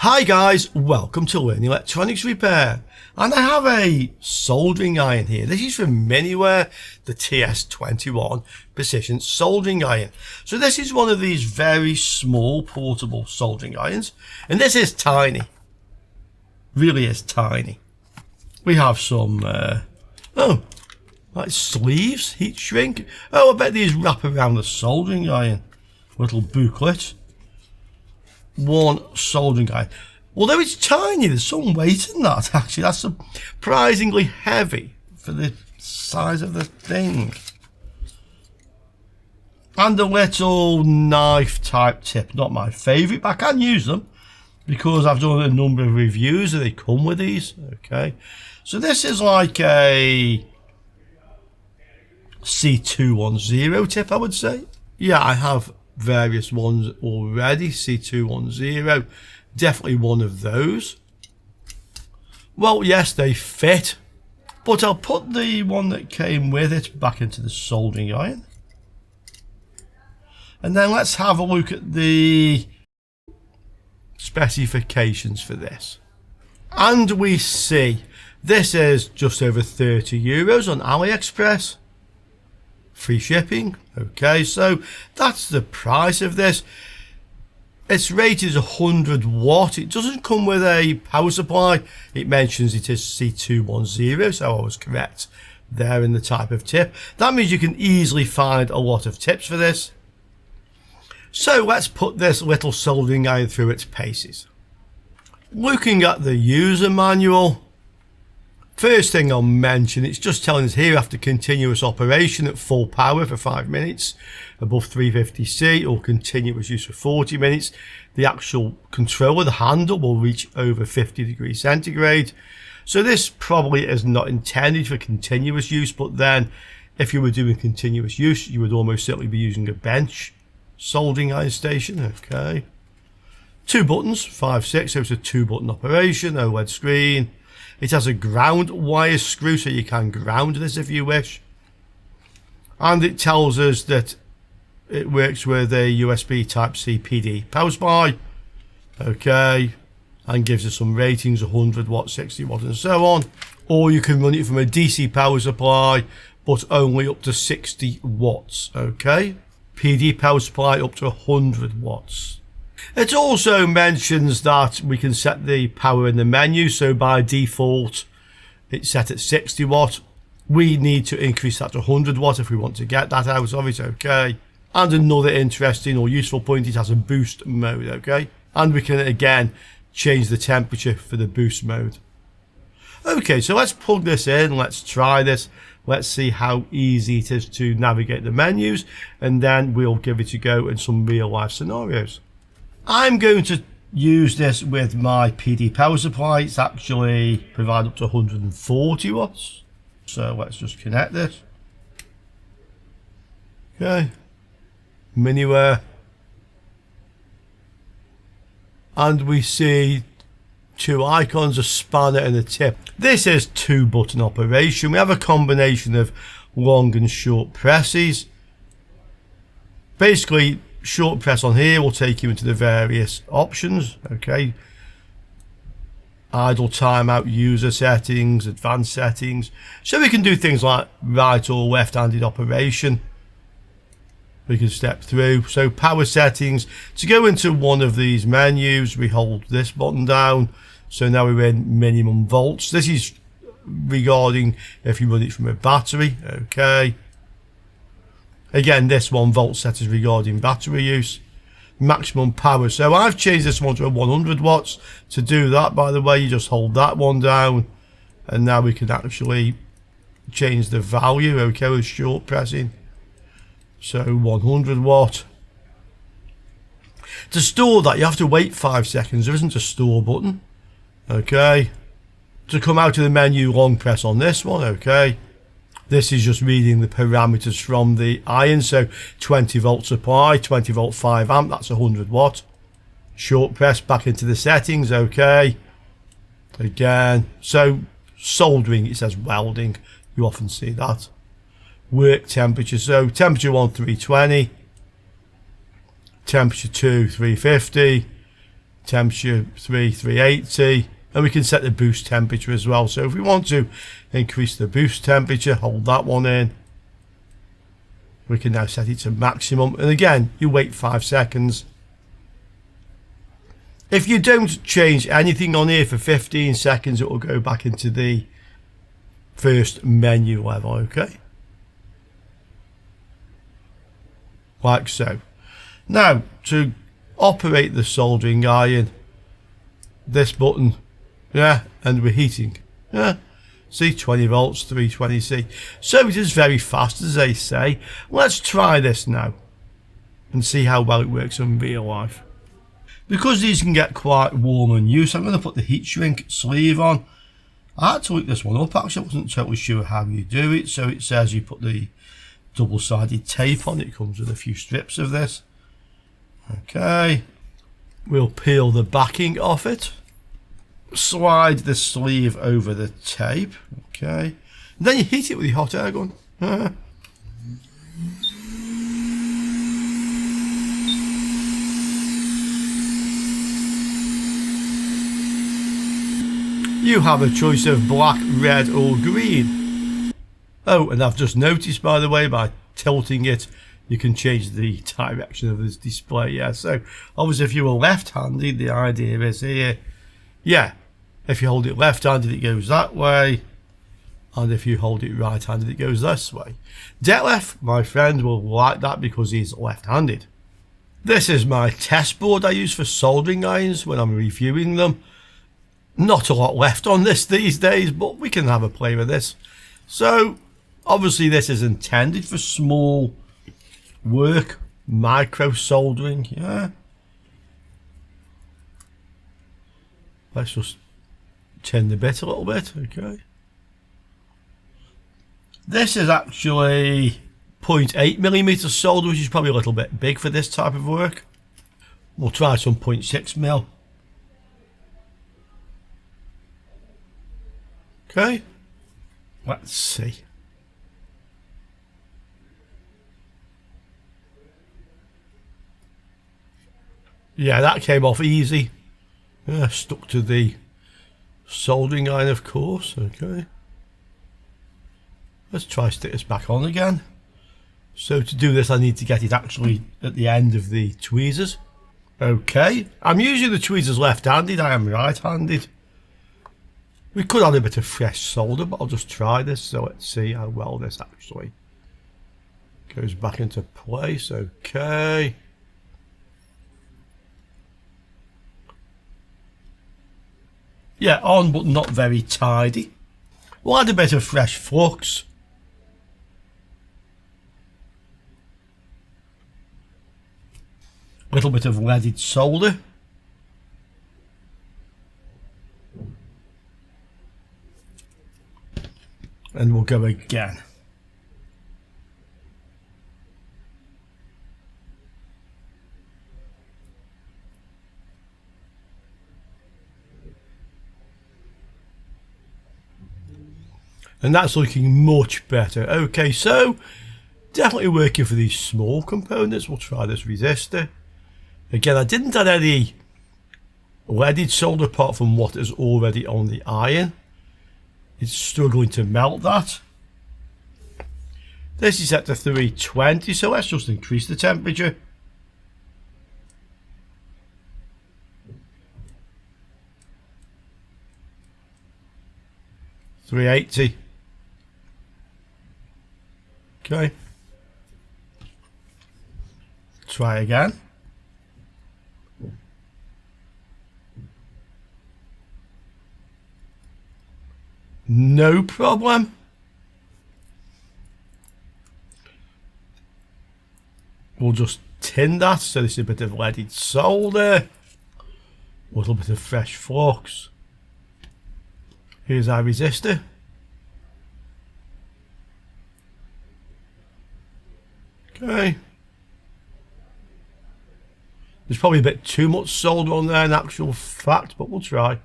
Hi guys, welcome to Learning Electronics Repair, and I have a soldering iron here. This is from Miniware, the TS21 precision soldering iron. So this is one of these very small portable soldering irons, and this is tiny, really is tiny. We have some like sleeves, heat shrink. I bet these wrap around the soldering iron. Little booklet. One soldering iron. Although it's tiny, there's some weight in that actually. That's surprisingly heavy for the size of the thing. And a little knife type tip. Not my favourite, but I can use them because I've done a number of reviews and they come with these. Okay, so this is like a C210 tip, I would say. Yeah, I have various ones already. C210, definitely one of those. Well, yes, they fit, but I'll put the one that came with it back into the soldering iron, and then let's have a look at the specifications for this. And we see this is just over €30 on AliExpress. Free shipping. Okay, so that's the price of this. It's rated as 100 watt. It doesn't come with a power supply. It mentions it is C210, so I was correct there in the type of tip. That means you can easily find a lot of tips for this. So let's put this little soldering iron through its paces. Looking at the user manual, first thing I'll mention, it's just telling us here after continuous operation at full power for 5 minutes, above 350C, or continuous use for 40 minutes, the actual controller, the handle, will reach over 50 degrees centigrade. So this probably is not intended for continuous use, but then if you were doing continuous use, you would almost certainly be using a bench soldering iron station. Okay. 2 buttons, 5, 6, so it's a 2-button operation, OLED screen. It has a ground wire screw, so you can ground this if you wish. And it tells us that it works with a USB Type-C PD power supply. Okay. And gives us some ratings, 100 watt, 60 watt, and so on. Or you can run it from a DC power supply, but only up to 60 watts. Okay. PD power supply up to 100 watts. It also mentions that we can set the power in the menu, so by default it's set at 60 watt. We need to increase that to 100 watt if we want to get that out of it. Okay. And another interesting or useful point, it has a boost mode. Okay. And we can again change the temperature for the boost mode. Okay, so let's plug this in, let's try this, let's see how easy it is to navigate the menus, and then we'll give it a go in some real life scenarios. I'm going to use this with my PD power supply. It's actually provided up to 140 watts. So let's just connect this. Okay. Miniware. And we see 2 icons, a spanner and a tip. This is 2-button operation. We have a combination of long and short presses. Basically, short press on here will take you into the various options. Okay, idle, timeout, user settings, advanced settings, so we can do things like right or left-handed operation. We can step through. So power settings, to go into one of these menus we hold this button down, so now we're in minimum volts. This is regarding if you run it from a battery. Okay. Again, this 1 volt set is regarding battery use. Maximum power. So I've changed this one to a 100 watts. To do that, by the way, you just hold that one down. And now we can actually change the value. Okay, with short pressing. So 100 watt. To store that, you have to wait 5 seconds. There isn't a store button. Okay. To come out of the menu, long press on this one. Okay. This is just reading the parameters from the iron, so 20 volt supply, 20 volt 5 amp, that's 100 watt. Short press back into the settings. Okay. Again, so soldering, it says welding, you often see that. Work temperature, so temperature 1 320, temperature 2 350, temperature 380, and we can set the boost temperature as well. So if we want to increase the boost temperature, hold that one in. We can now set it to maximum, and again you wait 5 seconds. If you don't change anything on here for 15 seconds, it will go back into the first menu level. Okay, like so. Now to operate the soldering iron, this button, yeah, and we're heating, yeah, see, 20 volts, 320C. So it is very fast, as they say. Let's try this now and see how well it works in real life. Because these can get quite warm and used, I'm going to put the heat shrink sleeve on. I had to look this one up actually, I wasn't totally sure how you do it. So it says you put the double-sided tape on, it comes with a few strips of this. Okay, we'll peel the backing off it, slide the sleeve over the tape, okay, and then you heat it with your hot air gun. You have a choice of black, red or green. Oh, and I've just noticed, by the way, by tilting it, you can change the direction of this display. Yeah, so obviously if you were left-handed, the idea is here, yeah, if you hold it left-handed it goes that way, and if you hold it right-handed it goes this way. Detlef, my friend, will like that because he's left-handed. This is my test board I use for soldering irons when I'm reviewing them. Not a lot left on this these days, but we can have a play with this. So obviously this is intended for small work, micro soldering, yeah. Let's just turn the bit a little bit, okay. This is actually 0.8mm solder, which is probably a little bit big for this type of work. We'll try some 0.6mm. Okay, let's see. Yeah, that came off easy. Yeah, stuck to the soldering iron, of course. Okay, let's try stick this back on again. So to do this I need to get it actually at the end of the tweezers. Okay, I'm using the tweezers left-handed, I am right-handed. We could add a bit of fresh solder, but I'll just try this, so let's see how well this actually goes back into place. Okay. Yeah, on but not very tidy. We'll add a bit of fresh flux. A little bit of leaded solder. And we'll go again. And that's looking much better. Okay, so definitely working for these small components. We'll try this resistor. Again, I didn't add any leaded solder apart from what is already on the iron. It's struggling to melt that. This is set to 320, so let's just increase the temperature. $380. Okay. Try again. No problem. We'll just tin that, so this is a bit of leaded solder, a little bit of fresh flux. Here's our resistor. Okay. There's probably a bit too much solder on there in actual fact, but we'll try.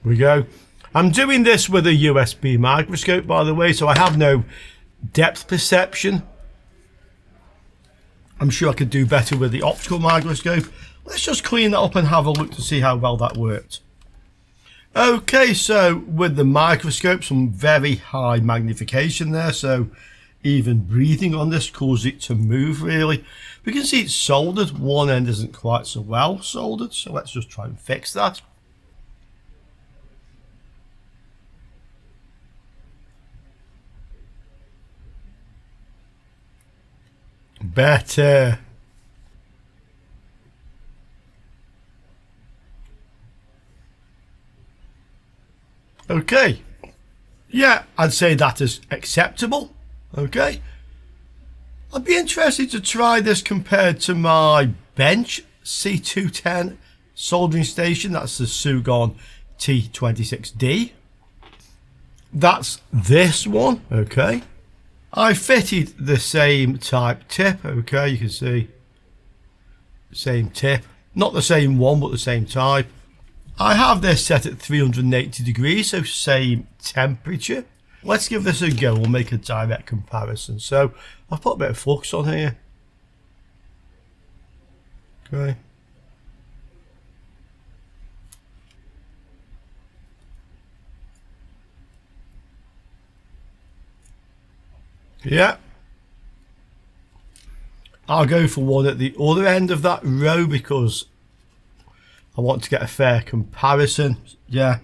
We go. I'm doing this with a USB microscope, by the way, so I have no depth perception. I'm sure I could do better with the optical microscope. Let's just clean that up and have a look to see how well that worked. Okay, so with the microscope, some very high magnification there, so even breathing on this causes it to move really. We can see it's soldered, one end isn't quite so well soldered, so let's just try and fix that. Better. Okay, yeah, I'd say that is acceptable. Okay, I'd be interested to try this compared to my bench C210 soldering station. That's the Sugon T26D. That's this one. Okay, I fitted the same type tip. Okay, you can see same tip, not the same one but the same type. I have this set at 380 degrees, so same temperature. Let's give this a go. We'll make a direct comparison. So I've put a bit of flux on here. Okay. Yeah. I'll go for one at the other end of that row because I want to get a fair comparison. Yeah.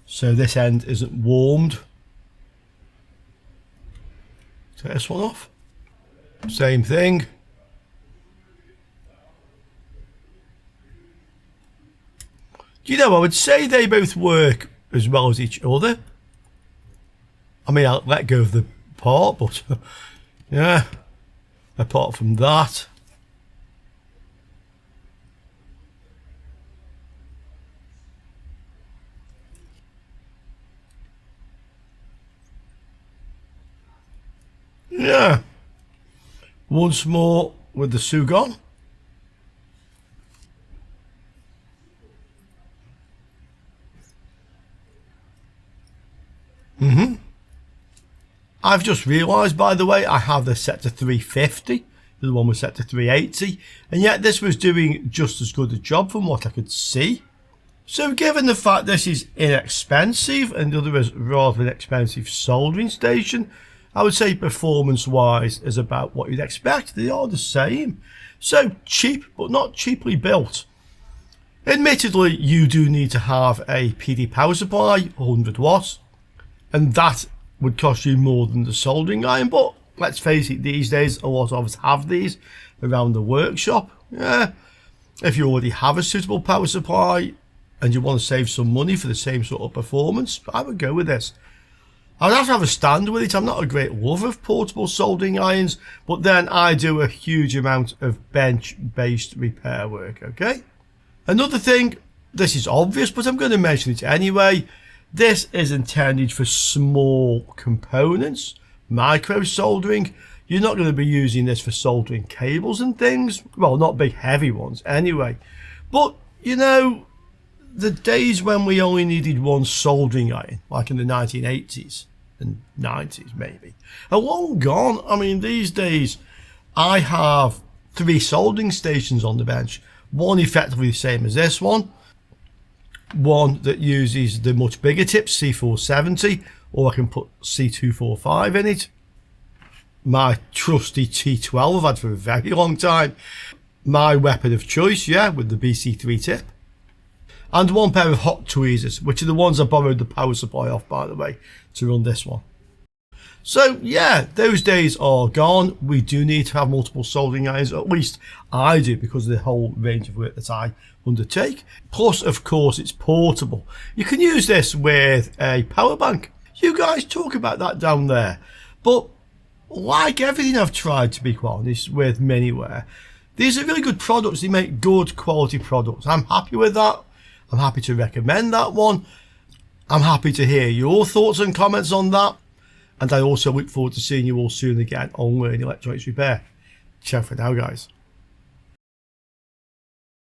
So this end isn't warmed. Take this one off. Same thing. Do you know, I would say they both work as well as each other. I mean, I'll let go of the part, but yeah, apart from that. Yeah, once more with the Sugon. I've just realised, by the way, I have this set to 350. The other one was set to 380, and yet this was doing just as good a job from what I could see. So given the fact this is inexpensive and the other is rather an expensive soldering station, I would say performance-wise is about what you'd expect. They are the same. So cheap, but not cheaply built. Admittedly, you do need to have a PD power supply, 100 watts, and that would cost you more than the soldering iron. But let's face it, these days a lot of us have these around the workshop. Yeah, if you already have a suitable power supply and you want to save some money for the same sort of performance, I would go with this. I'd have to have a stand with it. I'm not a great lover of portable soldering irons, but then I do a huge amount of bench-based repair work, okay? Another thing, this is obvious, but I'm going to mention it anyway. This is intended for small components, micro soldering. You're not going to be using this for soldering cables and things. Well, not big heavy ones anyway. But, you know, the days when we only needed one soldering iron, like in the 1980s and 90s maybe, are long gone. I mean, these days I have 3 soldering stations on the bench. One effectively the same as this one. One that uses the much bigger tips, C470, or I can put C245 in it. My trusty T12 I've had for a very long time. My weapon of choice, yeah, with the BC3 tip. And one pair of hot tweezers, which are the ones I borrowed the power supply off, by the way, to run this one. So yeah, those days are gone. We do need to have multiple soldering irons, at least I do, because of the whole range of work that I undertake. Plus, of course, it's portable. You can use this with a power bank. You guys talk about that down there. But like everything I've tried, to be quite honest, with Miniware, these are really good products. They make good quality products. I'm happy with that. I'm happy to recommend that one. I'm happy to hear your thoughts and comments on that. And I also look forward to seeing you all soon again on Learning Electronics Repair. Ciao for now, guys.